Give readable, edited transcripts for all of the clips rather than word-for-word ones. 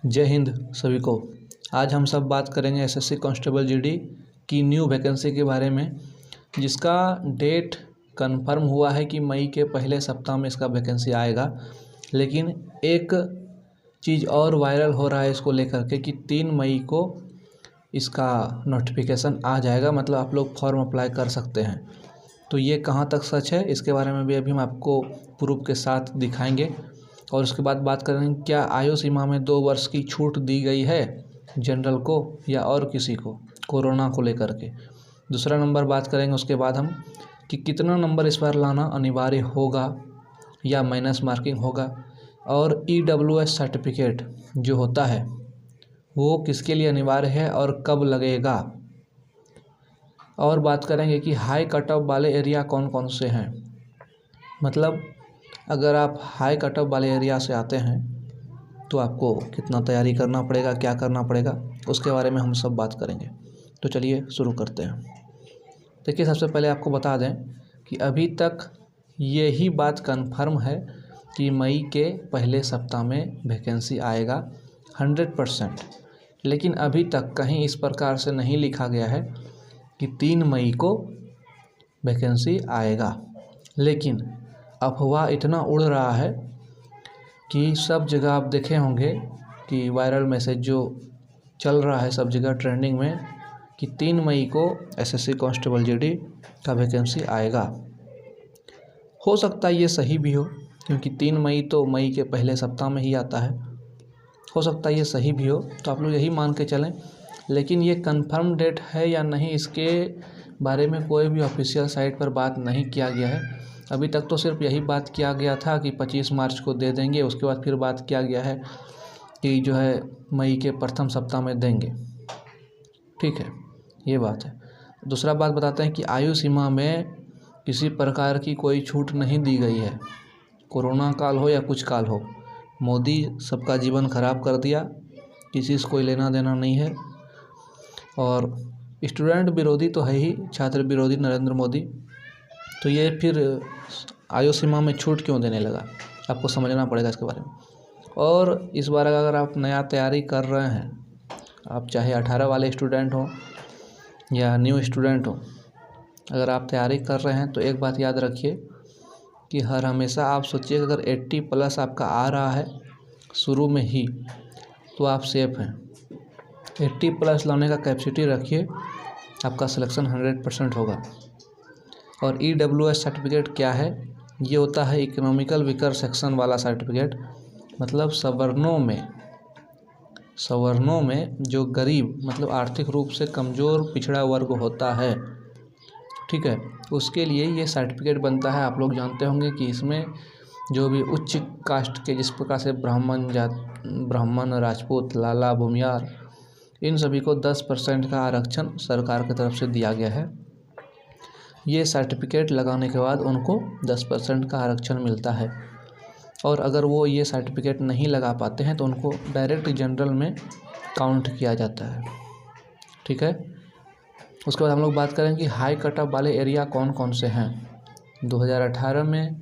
जय हिंद सभी को। आज हम सब बात करेंगे एसएससी कांस्टेबल जीडी की न्यू वैकेंसी के बारे में, जिसका डेट कंफर्म हुआ है कि मई के पहले सप्ताह में इसका वैकेंसी आएगा। लेकिन एक चीज़ और वायरल हो रहा है इसको लेकर के कि 3 मई को इसका नोटिफिकेशन आ जाएगा, मतलब आप लोग फॉर्म अप्लाई कर सकते हैं। तो ये कहाँ तक सच है, इसके बारे में भी अभी हम आपको प्रूफ के साथ दिखाएंगे। और उसके बाद बात करेंगे क्या आयु सीमा में 2 वर्ष की छूट दी गई है जनरल को या और किसी को कोरोना को लेकर के। दूसरा नंबर बात करेंगे उसके बाद हम कि कितना नंबर इस बार लाना अनिवार्य होगा या माइनस मार्किंग होगा, और ईडब्ल्यूएस सर्टिफिकेट जो होता है वो किसके लिए अनिवार्य है और कब लगेगा। और बात करेंगे कि हाई कट ऑफ वाले एरिया कौन कौन से हैं, मतलब अगर आप हाई कट ऑफ वाले एरिया से आते हैं तो आपको कितना तैयारी करना पड़ेगा, क्या करना पड़ेगा, उसके बारे में हम सब बात करेंगे। तो चलिए शुरू करते हैं। देखिए, सबसे पहले आपको बता दें कि अभी तक यही बात कंफर्म है कि मई के पहले सप्ताह में वैकेंसी आएगा 100%। लेकिन अभी तक कहीं इस प्रकार से नहीं लिखा गया है कि 3 मई को वैकेंसी आएगा। लेकिन अफवाह इतना उड़ रहा है कि सब जगह आप देखे होंगे कि वायरल मैसेज जो चल रहा है सब जगह ट्रेंडिंग में कि 3 मई को एसएससी कांस्टेबल जीडी का वैकेंसी आएगा। हो सकता है ये सही भी हो, क्योंकि 3 मई तो मई के पहले सप्ताह में ही आता है। हो सकता है ये सही भी हो, तो आप लोग यही मान के चलें। लेकिन ये कंफर्म डेट है या नहीं, इसके बारे में कोई भी ऑफिशियल साइट पर बात नहीं किया गया है। अभी तक तो सिर्फ यही बात किया गया था कि 25 मार्च को दे देंगे। उसके बाद फिर बात किया गया है कि जो है मई के प्रथम सप्ताह में देंगे। ठीक है, ये बात है। दूसरा बात बताते हैं कि आयु सीमा में किसी प्रकार की कोई छूट नहीं दी गई है। कोरोना काल हो या कुछ काल हो, मोदी सबका जीवन खराब कर दिया, किसी से कोई लेना देना नहीं है। और स्टूडेंट विरोधी तो है ही, छात्र विरोधी नरेंद्र मोदी, तो ये फिर आयु सीमा में छूट क्यों देने लगा, आपको समझना पड़ेगा इसके बारे में। और इस बार अगर आप नया तैयारी कर रहे हैं, आप चाहे 18 वाले स्टूडेंट हो या न्यू स्टूडेंट हो, अगर आप तैयारी कर रहे हैं तो एक बात याद रखिए कि हर हमेशा आप सोचिए अगर 80+ आपका आ रहा है शुरू में ही तो आप सेफ हैं। 80+ लाने का कैपेसिटी रखिए, आपका सिलेक्शन 100% होगा। और ईडब्ल्यूएस सर्टिफिकेट क्या है? ये होता है इकोनॉमिकल वीकर सेक्शन वाला सर्टिफिकेट, मतलब सवर्णों में जो गरीब मतलब आर्थिक रूप से कमज़ोर पिछड़ा वर्ग होता है, ठीक है, उसके लिए ये सर्टिफिकेट बनता है। आप लोग जानते होंगे कि इसमें जो भी उच्च कास्ट के, जिस प्रकार से ब्राह्मण, राजपूत, लाला, भूमियार, इन सभी को 10% का आरक्षण सरकार की तरफ से दिया गया है। ये सर्टिफिकेट लगाने के बाद उनको 10% का आरक्षण मिलता है। और अगर वो ये सर्टिफिकेट नहीं लगा पाते हैं तो उनको डायरेक्ट जनरल में काउंट किया जाता है। ठीक है, उसके बाद हम लोग बात करेंगे कि हाई कट ऑफ वाले एरिया कौन कौन से हैं। 2018 में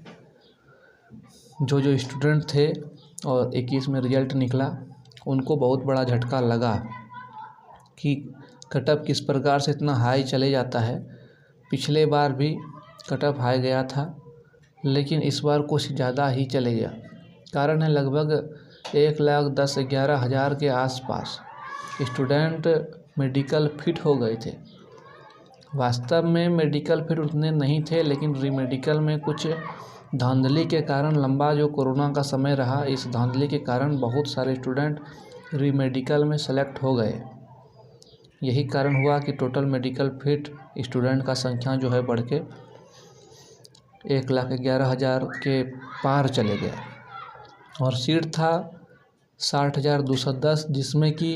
जो स्टूडेंट थे और 21 में रिजल्ट निकला, उनको बहुत बड़ा झटका लगा कि कट ऑफ किस प्रकार से इतना हाई चले जाता है। पिछले बार भी कट ऑफ हाई गया था, लेकिन इस बार कुछ ज़्यादा ही चले गया। कारण है लगभग 1,10,11,000 के आसपास स्टूडेंट मेडिकल फिट हो गए थे। वास्तव में मेडिकल फिट उतने नहीं थे, लेकिन रीमेडिकल में कुछ धांधली के कारण, लंबा जो कोरोना का समय रहा, इस धांधली के कारण बहुत सारे स्टूडेंट रीमेडिकल में सेलेक्ट हो गए। यही कारण हुआ कि टोटल मेडिकल फिट स्टूडेंट का संख्या जो है बढ़ के 1,11,000 के पार चले गया। और सीट था 60,210, जिसमें कि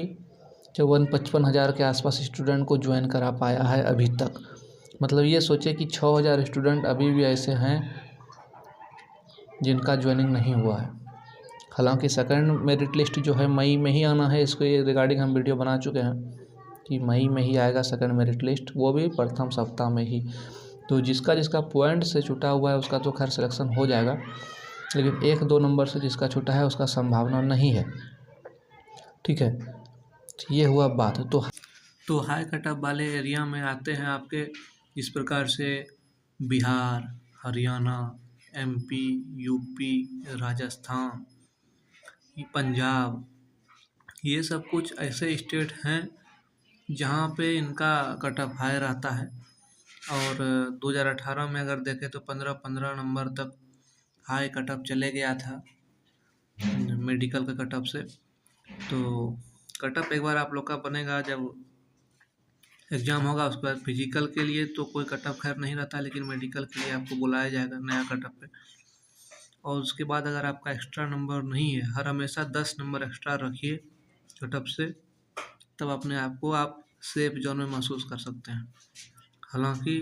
54-55 के आसपास स्टूडेंट को ज्वाइन करा पाया है अभी तक। मतलब ये सोचे कि 6,000 स्टूडेंट अभी भी ऐसे हैं जिनका ज्वाइनिंग नहीं हुआ है। हालांकि सेकंड मेरिट लिस्ट जो है मई में ही आना है, इसको रिगार्डिंग हम वीडियो बना चुके हैं कि मई में ही आएगा सेकंड मेरिट लिस्ट, वो भी प्रथम सप्ताह में ही। तो जिसका पॉइंट से छूटा हुआ है उसका तो खैर सिलेक्शन हो जाएगा, लेकिन 1-2 नंबर से जिसका छूटा है उसका संभावना नहीं है। ठीक है, तो ये हुआ बात। तो हाई कट ऑफ वाले एरिया में आते हैं आपके इस प्रकार से बिहार, हरियाणा, एमपी, यूपी, राजस्थान, पंजाब, ये सब कुछ ऐसे स्टेट हैं जहाँ पे इनका कट ऑफ हाई रहता है। और 2018 में अगर देखें तो 15-15 नंबर तक हाई कट ऑफ चले गया था मेडिकल के कट ऑफ से। तो कट ऑफ एक बार आप लोग का बनेगा जब एग्ज़ाम होगा, उसके बाद फिजिकल के लिए तो कोई कट ऑफ खैर नहीं रहता, लेकिन मेडिकल के लिए आपको बुलाया जाएगा नया कट ऑफ पे। और उसके बाद अगर आपका एक्स्ट्रा नंबर नहीं है, हर हमेशा 10 नंबर एक्स्ट्रा रखिए कट ऑफ से, तब अपने आप को आप सेफ जोन में महसूस कर सकते हैं। हालांकि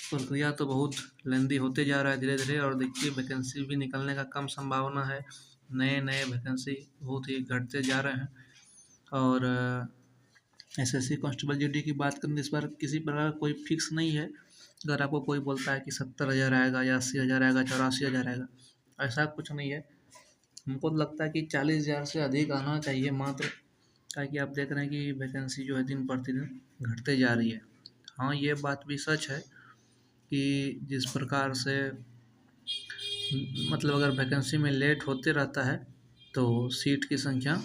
प्रक्रिया तो बहुत लेंदी होते जा रहा है धीरे धीरे, और देखिए वैकेंसी भी निकलने का कम संभावना है। नए नए वैकेंसी बहुत ही घटते जा रहे हैं। और एसएससी कांस्टेबल जीडी की बात करें तो इस बार किसी प्रकार का कोई फिक्स नहीं है। अगर आपको कोई बोलता है कि 70,000 आएगा या 80,000 आएगा, 84,000 आएगा, ऐसा कुछ नहीं है। हमको तो लगता है कि 40,000 से अधिक आना चाहिए मात्र, ताकि आप देख रहे हैं कि वैकेंसी जो है दिन प्रतिदिन घटते जा रही है। हाँ, ये बात भी सच है कि जिस प्रकार से मतलब अगर वैकेंसी में लेट होते रहता है तो सीट की संख्या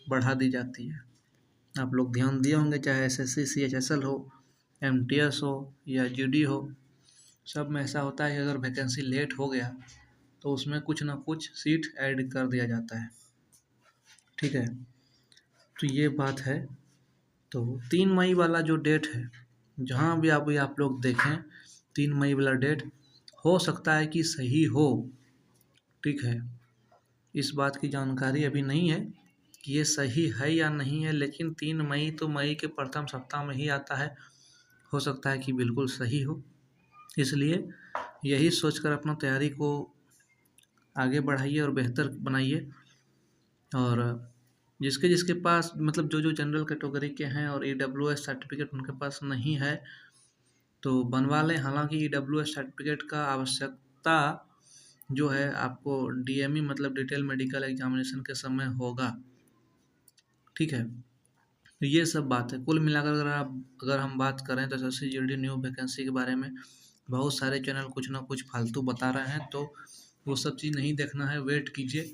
बढ़ा दी जाती है। आप लोग ध्यान दिए होंगे, चाहे एसएससी, सीएचएसएल हो, एमटीएस हो या जीडी हो, सब में ऐसा होता है कि अगर वैकेंसी लेट हो गया तो उसमें कुछ ना कुछ सीट ऐड कर दिया जाता है। ठीक है, तो ये बात है। तो 3 मई वाला जो डेट है, जहाँ भी आप लोग देखें 3 मई वाला डेट हो सकता है कि सही हो। ठीक है, इस बात की जानकारी अभी नहीं है कि ये सही है या नहीं है, लेकिन 3 मई तो मई के प्रथम सप्ताह में ही आता है। हो सकता है कि बिल्कुल सही हो, इसलिए यही सोचकर अपना तैयारी को आगे बढ़ाइए और बेहतर बनाइए। और जिसके जिसके पास मतलब जो जनरल कैटेगरी के हैं और ईडब्ल्यूएस सर्टिफिकेट उनके पास नहीं है तो बनवा लें। हालांकि ईडब्ल्यूएस सर्टिफिकेट का आवश्यकता जो है आपको डीएमई मतलब डिटेल मेडिकल एग्जामिनेशन के समय होगा। ठीक है, तो ये सब बात है। कुल मिलाकर अगर हम बात करें तो एसएससी जीडी न्यू वैकेंसी के बारे में बहुत सारे चैनल कुछ ना कुछ फालतू बता रहे हैं, तो वो सब चीज़ नहीं देखना है, वेट कीजिए।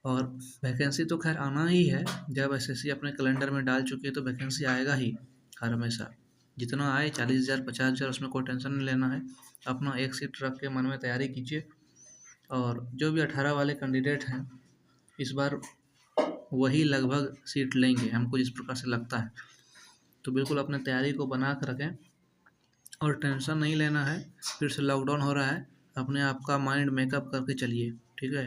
और वैकेंसी तो खैर आना ही है, जब एसएससी अपने कैलेंडर में डाल चुकी है तो वैकेंसी आएगा ही हर हमेशा। जितना आए 40,000 50,000 उसमें कोई टेंशन नहीं लेना है। अपना एक सीट रख के मन में तैयारी कीजिए। और जो भी 18 वाले कैंडिडेट हैं इस बार वही लगभग सीट लेंगे, हमको जिस प्रकार से लगता है। तो बिल्कुल अपने तैयारी को बना कर रखें और टेंशन नहीं लेना है। फिर से लॉकडाउन हो रहा है, अपने आप का माइंड मेकअप करके चलिए। ठीक है।